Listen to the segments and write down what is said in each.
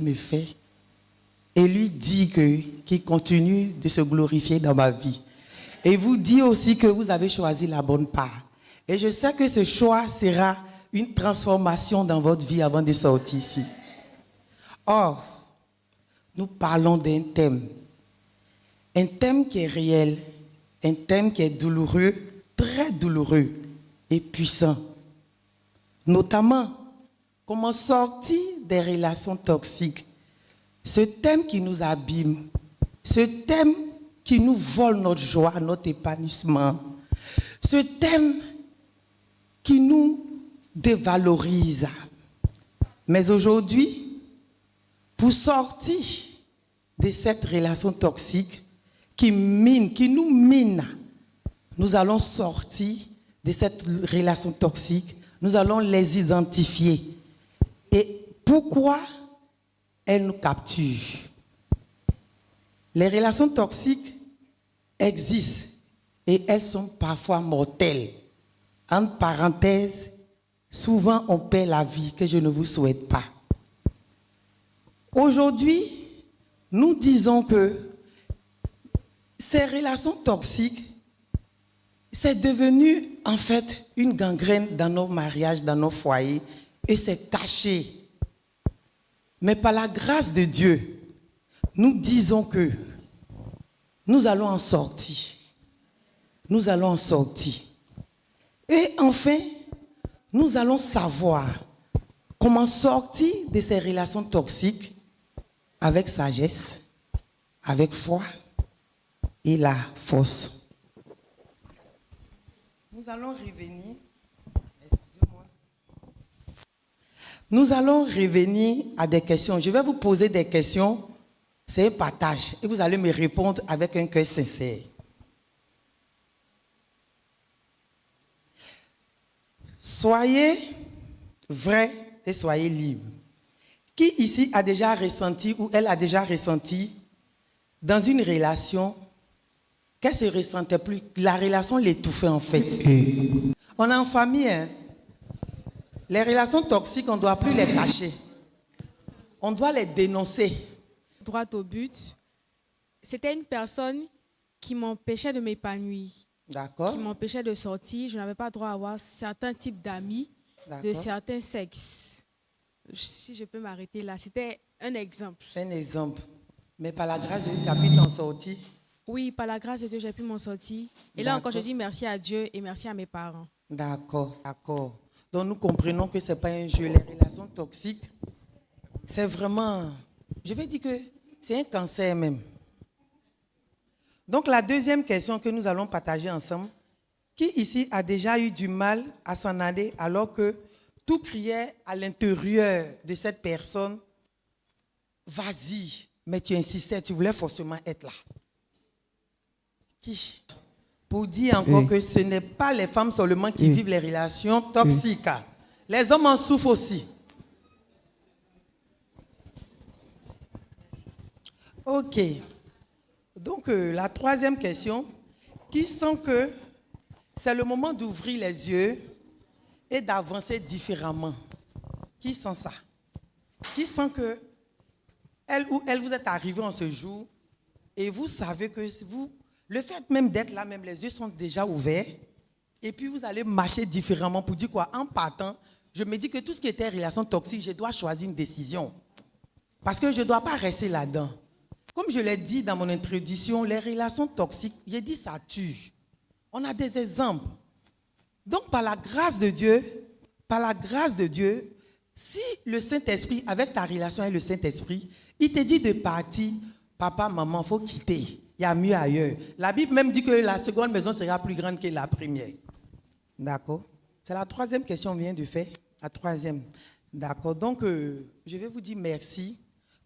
me fait et lui dit qu'il continue de se glorifier dans ma vie. Et vous dit aussi que vous avez choisi la bonne part. Et je sais que ce choix sera une transformation dans votre vie avant de sortir ici. Or, nous parlons d'un thème qui est réel, un thème qui est douloureux, très douloureux et puissant. Notamment, comment sortir des relations toxiques. Ce thème qui nous abîme, ce thème qui nous vole notre joie, notre épanouissement, ce thème qui nous dévalorise. Mais aujourd'hui, pour sortir de cette relation toxique qui nous mine, nous allons sortir de cette relation toxique, nous allons les identifier. Et pourquoi elles nous capturent? Les relations toxiques existent et elles sont parfois mortelles. Entre parenthèses, souvent on perd la vie que je ne vous souhaite pas. Aujourd'hui, nous disons que ces relations toxiques, c'est devenu en fait une gangrène dans nos mariages, dans nos foyers, et c'est caché. Mais par la grâce de Dieu, nous disons que nous allons en sortir. Nous allons en sortir. Et enfin, nous allons savoir comment sortir de ces relations toxiques avec sagesse, avec foi et la force. Nous allons revenir. Excusez-moi. Nous allons revenir à des questions. Je vais vous poser des questions. C'est un partage. Et vous allez me répondre avec un cœur sincère. Soyez vrai et soyez libre. Qui ici a déjà ressenti ou elle a déjà ressenti dans une relation qu'elle ne se ressentait plus, la relation l'étouffait en fait. On est en famille, hein? Les relations toxiques, on ne doit plus les cacher. On doit les dénoncer. Droit au but, c'était une personne qui m'empêchait de m'épanouir. D'accord. Qui m'empêchait de sortir. Je n'avais pas droit à avoir certains types d'amis de certains sexes. Si je peux m'arrêter là, c'était un exemple. Un exemple. Mais par la grâce de Dieu, tu as pu t'en sortir? Oui, par la grâce de Dieu, j'ai pu m'en sortir. Et là encore, je dis merci à Dieu et merci à mes parents. D'accord, d'accord. Donc nous comprenons que ce n'est pas un jeu. Les relations toxiques, c'est vraiment, je vais dire que c'est un cancer même. Donc la deuxième question que nous allons partager ensemble, qui ici a déjà eu du mal à s'en aller alors que tout criait à l'intérieur de cette personne, vas-y, mais tu insistais, tu voulais forcément être là. Qui? Pour dire encore que ce n'est pas les femmes seulement qui vivent les relations toxiques. Les hommes en souffrent aussi. Ok. Donc, la troisième question, qui sent que c'est le moment d'ouvrir les yeux et d'avancer différemment? Qui sent ça? Qui sent que elle ou elle vous est arrivé en ce jour et vous savez que vous, le fait même d'être là, même les yeux sont déjà ouverts et puis vous allez marcher différemment pour dire quoi? En partant, je me dis que tout ce qui était relation toxique, je dois choisir une décision. Parce que je ne dois pas rester là-dedans. Comme je l'ai dit dans mon introduction, les relations toxiques, j'ai dit ça tue. On a des exemples. Donc, par la grâce de Dieu, si le Saint-Esprit, avec ta relation avec le Saint-Esprit, il te dit de partir, papa, maman, il faut quitter. Il y a mieux ailleurs. La Bible même dit que la seconde maison sera plus grande que la première. D'accord? C'est la troisième question qu'on vient de faire. La troisième. D'accord? Donc, je vais vous dire merci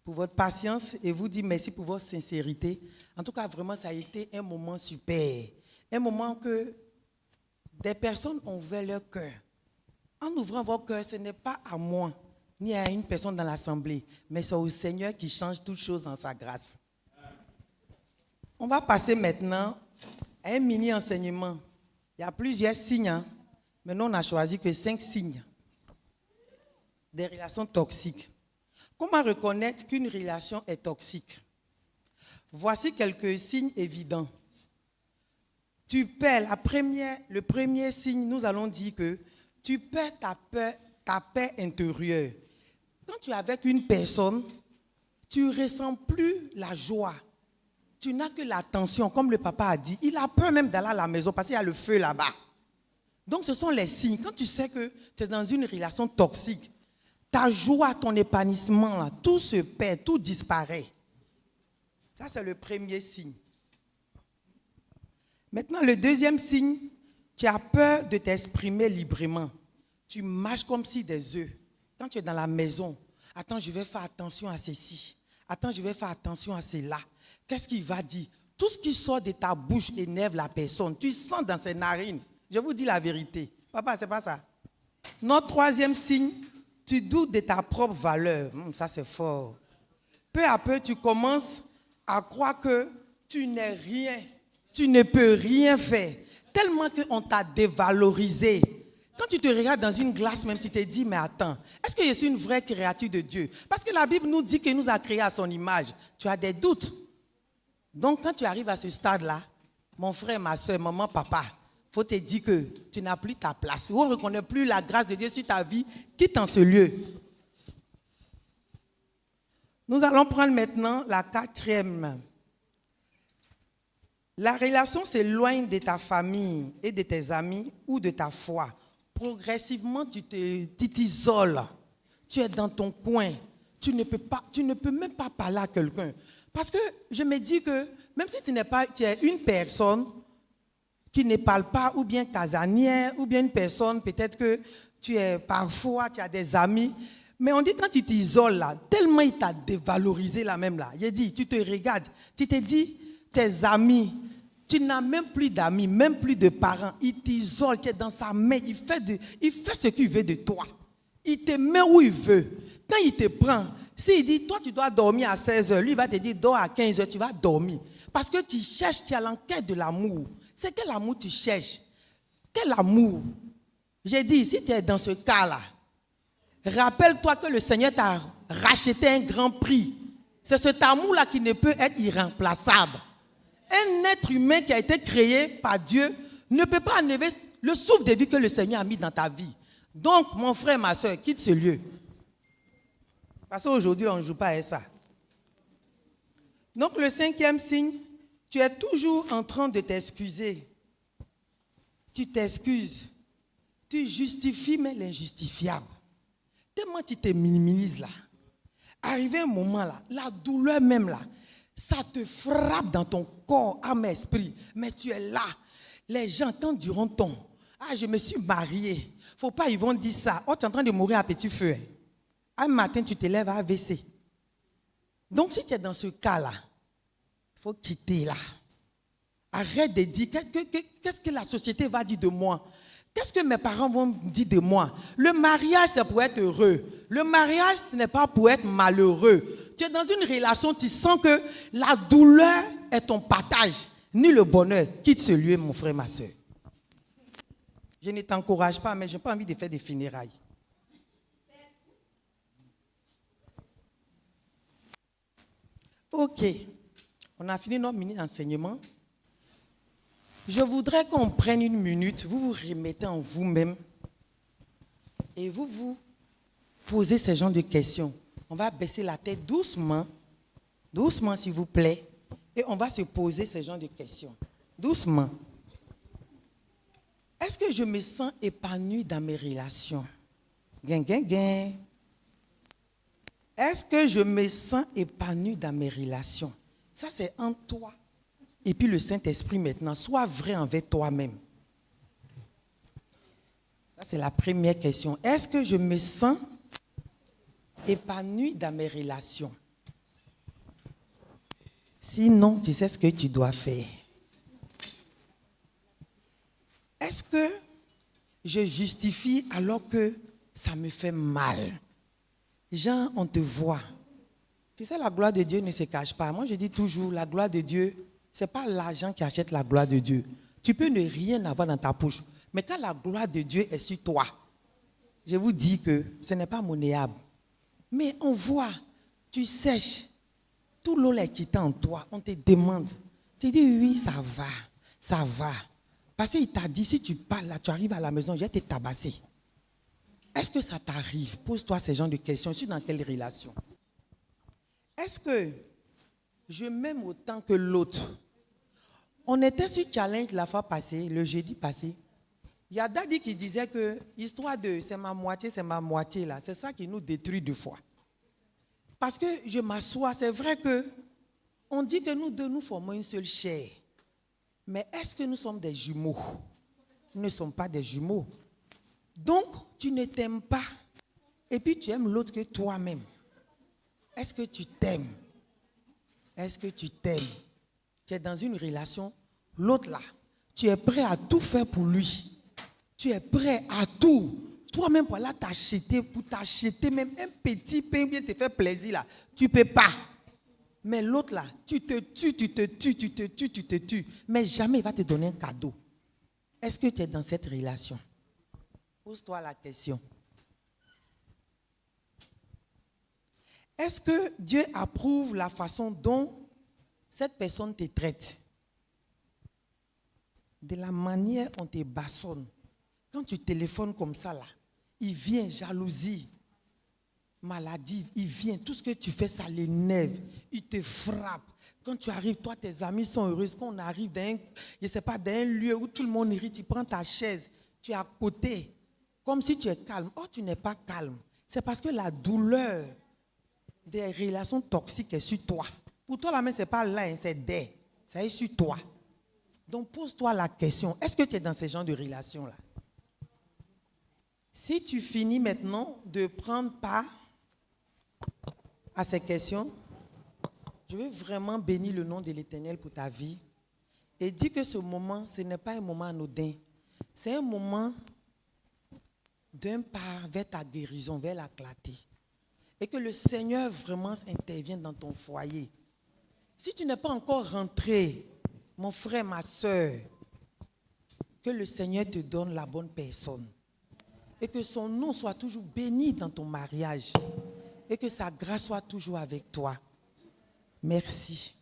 pour votre patience et vous dire merci pour votre sincérité. En tout cas, vraiment, ça a été un moment super. Un moment que des personnes ont ouvert leur cœur. En ouvrant votre cœur, ce n'est pas à moi, ni à une personne dans l'assemblée, mais c'est au Seigneur qui change toutes choses dans sa grâce. On va passer maintenant à un mini-enseignement. Il y a plusieurs signes, hein, mais nous, on a choisi que 5 signes des relations toxiques. Comment reconnaître qu'une relation est toxique? Voici quelques signes évidents. Tu perds le premier signe, nous allons dire que tu perds ta paix intérieure. Quand tu es avec une personne, tu ne ressens plus la joie. Tu n'as que la tension, comme le papa a dit. Il a peur même d'aller à la maison parce qu'il y a le feu là-bas. Donc ce sont les signes. Quand tu sais que tu es dans une relation toxique, ta joie, ton épanouissement, là, tout se perd, tout disparaît. Ça, c'est le premier signe. Maintenant, le deuxième signe, tu as peur de t'exprimer librement. Tu marches comme si des œufs. Quand tu es dans la maison, attends, je vais faire attention à ceci. Attends, je vais faire attention à cela. Qu'est-ce qu'il va dire? Tout ce qui sort de ta bouche énerve la personne. Tu sens dans ses narines. Je vous dis la vérité. Papa, c'est pas ça. Notre troisième signe, tu doutes de ta propre valeur. Ça, c'est fort. Peu à peu, tu commences à croire que tu n'es rien. Tu ne peux rien faire. Tellement qu'on t'a dévalorisé. Quand tu te regardes dans une glace, même tu te dis, mais attends, est-ce que je suis une vraie créature de Dieu? Parce que la Bible nous dit qu'il nous a créés à son image. Tu as des doutes. Donc, quand tu arrives à ce stade-là, mon frère, ma soeur, maman, papa, il faut te dire que tu n'as plus ta place. Si on ne reconnaît plus la grâce de Dieu sur ta vie, quitte en ce lieu. Nous allons prendre maintenant la quatrième. La relation s'éloigne de ta famille et de tes amis ou de ta foi. Progressivement, tu t'isoles. Tu es dans ton coin. Tu ne peux même pas parler à quelqu'un. Parce que je me dis que même si tu es une personne qui ne parle pas, ou bien casanière, ou bien une personne, peut-être que tu as des amis, mais on dit quand tu t'isoles là, tellement il t'a dévalorisé là même là. Il dit, tu te regardes, tu te dis, tes amis, tu n'as même plus d'amis, même plus de parents. Il t'isole, tu es dans sa main, il fait ce qu'il veut de toi. Il te met où il veut. Quand il te prend, s'il dit, toi tu dois dormir à 16h, lui il va te dire, dors à 15h, tu vas dormir. Parce que tu cherches, tu as l'enquête de l'amour. C'est quel amour tu cherches? Quel amour? J'ai dit, si tu es dans ce cas-là, rappelle-toi que le Seigneur t'a racheté un grand prix. C'est cet amour-là qui ne peut être irremplaçable. Un être humain qui a été créé par Dieu ne peut pas enlever le souffle de vie que le Seigneur a mis dans ta vie. Donc, mon frère, ma soeur, quitte ce lieu. Parce qu'aujourd'hui, on ne joue pas à ça. Donc, le cinquième signe, tu es toujours en train de t'excuser. Tu t'excuses. Tu justifies, mais l'injustifiable. Tellement tu te minimises là. Arrivé un moment là, la douleur même là, ça te frappe dans ton corps, âme, esprit. Mais tu es là. Les gens, quand durant ton, je me suis mariée. Faut pas, ils vont dire ça. Oh, tu es en train de mourir à petit feu. Un matin, tu te lèves à AVC. Donc, si tu es dans ce cas-là, il faut quitter là. Arrête de dire, qu'est-ce que la société va dire de moi? Qu'est-ce que mes parents vont dire de moi? Le mariage, c'est pour être heureux. Le mariage, ce n'est pas pour être malheureux. Tu es dans une relation, tu sens que la douleur est ton partage, ni le bonheur. Quitte ce lieu, mon frère, ma soeur. Je ne t'encourage pas, mais je n'ai pas envie de faire des funérailles. Ok. On a fini notre mini-enseignement. Je voudrais qu'on prenne une minute, vous vous remettez en vous-même et vous vous posez ce genre de questions. On va baisser la tête doucement, doucement s'il vous plaît, et on va se poser ce genre de questions. Doucement. Est-ce que je me sens épanouie dans mes relations? Est-ce que je me sens épanouie dans mes relations? Ça, c'est en toi. Et puis le Saint-Esprit maintenant, sois vrai envers toi-même. Ça, c'est la première question. Est-ce que je me sens épanouie dans mes relations? Sinon, tu sais ce que tu dois faire. Est-ce que je justifie alors que ça me fait mal? Jean, on te voit. Tu sais, la gloire de Dieu ne se cache pas. Moi, je dis toujours, la gloire de Dieu, ce n'est pas l'argent qui achète la gloire de Dieu. Tu peux ne rien avoir dans ta poche. Mais quand la gloire de Dieu est sur toi, je vous dis que ce n'est pas monnayable. Mais on voit, tu sèches, tout l'eau est quittée en toi, on te demande, tu dis oui, ça va. Parce qu'il t'a dit, si tu parles là, tu arrives à la maison, je vais te tabasser. Est-ce que ça t'arrive? Pose-toi ce genre de questions. Je suis dans quelle relation? Est-ce que je m'aime autant que l'autre? On était sur Challenge la fois passée, le jeudi passé. Il y a Daddy qui disait que histoire de c'est ma moitié là, c'est ça qui nous détruit deux fois. Parce que je m'assois, c'est vrai que on dit que nous deux nous formons une seule chair. Mais est-ce que nous sommes des jumeaux? Nous ne sommes pas des jumeaux. Donc, tu ne t'aimes pas. Et puis tu aimes l'autre que toi-même. Est-ce que tu t'aimes? Est-ce que tu t'aimes? Tu es dans une relation, l'autre là, tu es prêt à tout faire pour lui. Tu es prêt à tout. Toi-même, pour là, t'acheter même un petit pain, bien te faire plaisir là. Tu ne peux pas. Mais l'autre là, tu te tues. Mais jamais il va te donner un cadeau. Est-ce que tu es dans cette relation? Pose-toi la question. Est-ce que Dieu approuve la façon dont cette personne te traite? De la manière dont on te bassonne. Quand tu téléphones comme ça, là, il vient, jalousie, maladie, il vient, tout ce que tu fais, ça l'énerve, il te frappe. Quand tu arrives, toi, tes amis sont heureux. Quand on arrive dans un lieu où tout le monde rit, tu prends ta chaise, tu es à côté, comme si tu es calme. Oh, tu n'es pas calme. C'est parce que la douleur des relations toxiques est sur toi. Pour toi, la main, ce n'est pas là, c'est des. Ça est sur toi. Donc, pose-toi la question, est-ce que tu es dans ce genre de relation-là? Si tu finis maintenant de prendre part à ces questions, je veux vraiment bénir le nom de l'Éternel pour ta vie et dire que ce moment, ce n'est pas un moment anodin. C'est un moment d'un pas vers ta guérison, vers la clarté. Et que le Seigneur vraiment intervienne dans ton foyer. Si tu n'es pas encore rentré, mon frère, ma soeur, que le Seigneur te donne la bonne personne. Et que son nom soit toujours béni dans ton mariage. Et que sa grâce soit toujours avec toi. Merci.